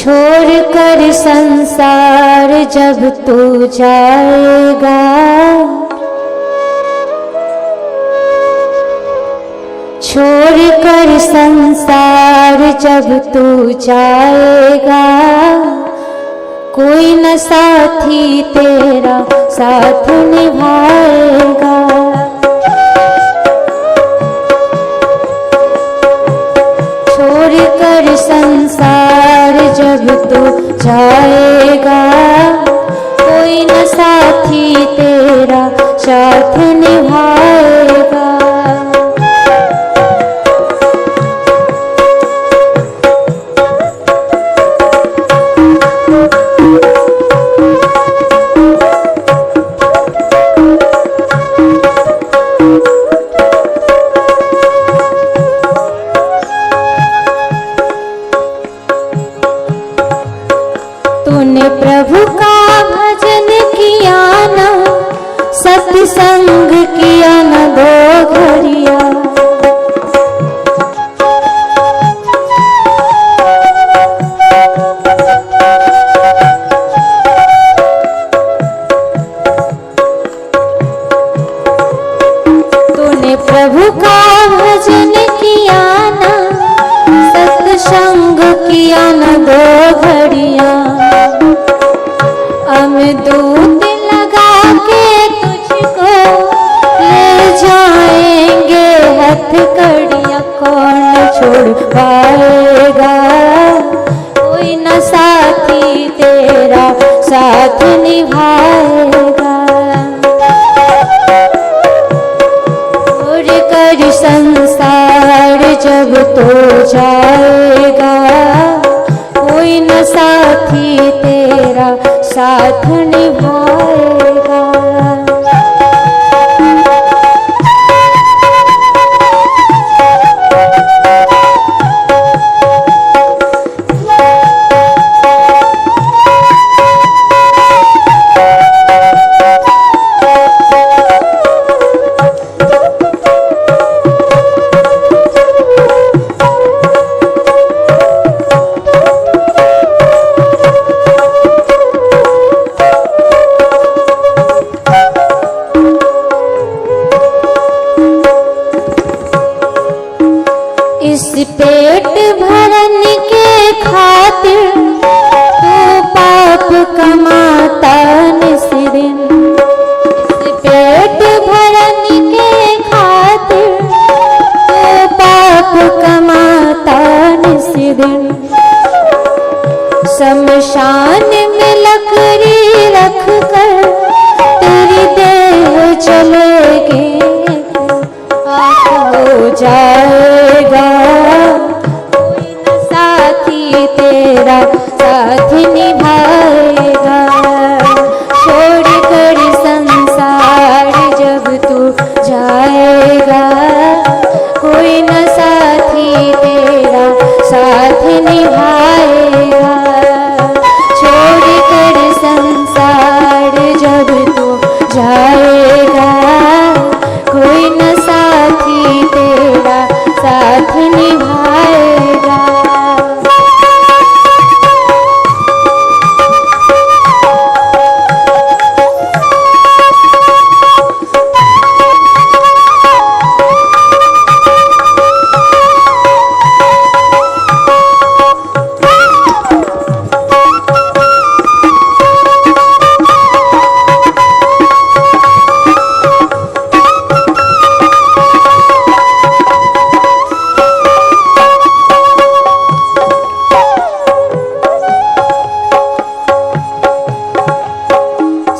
छोड़ कर संसार जब तू जाएगा, छोड़ कर संसार जब तू जाएगा, कोई न साथी तेरा साथ निभाएगा। छोड़ कर संसार जब तू जाएगा, कोई न साथी तेरा साथ निभाएगा। तूने प्रभु का भजन किया न, सत्संग किया न दो घड़िया। तूने प्रभु का भजन किया न, सत्संग किया न दो घड़िया। दूत लगा के तुझको ले जाएंगे हथकड़ियाँ, कौन छोड़ पाएगा, कोई न साथी तेरा साथ निभाएगा। छोड़ कर संसार जब तो जाएगा, कोई न साथी तेरा साथ निभाएगा। इस पेट भरन के खातिर तू पाप कमाता निस दिन। इस पेट भरन के खातिर तू पाप कमाता निस दिन। शमशान में लकड़ी रख कर तेरी देह चलेगी, आग हो जाएगा, कोई न साथी तेरा साथ निभाएगा। छोड़ कर संसार जब तू जाएगा, कोई न साथी तेरा साथ निभाएगा। छोड़ कर संसार जब तू जाएगा, कोई न साथी तेरा साथ निभाएगा।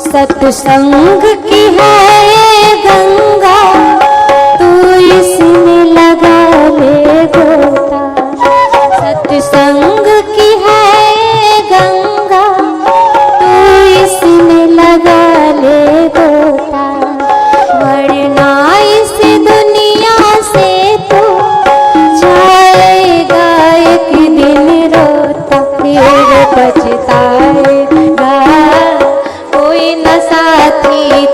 सत्संग की है ये गंगा, तू इसमें लगा ले गोता। सत्संग की है ये गंगा, तू इसमें लगा ले गोता। वरना इस दुनिया से तू जाएगा एक दिन रोता, फिर पछताएगा, कोई न साथी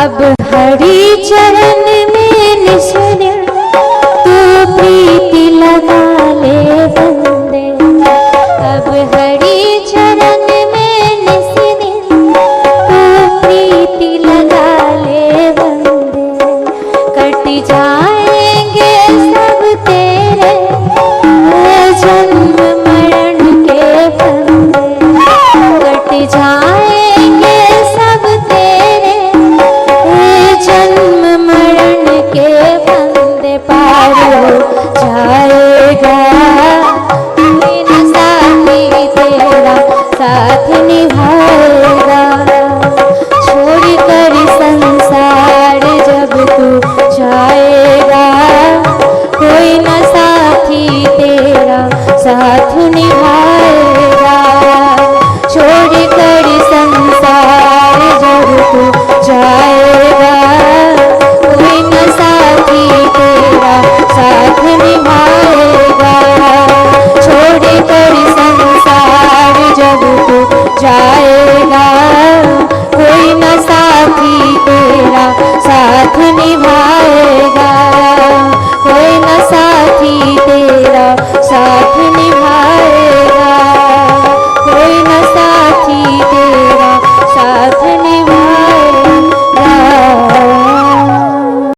अब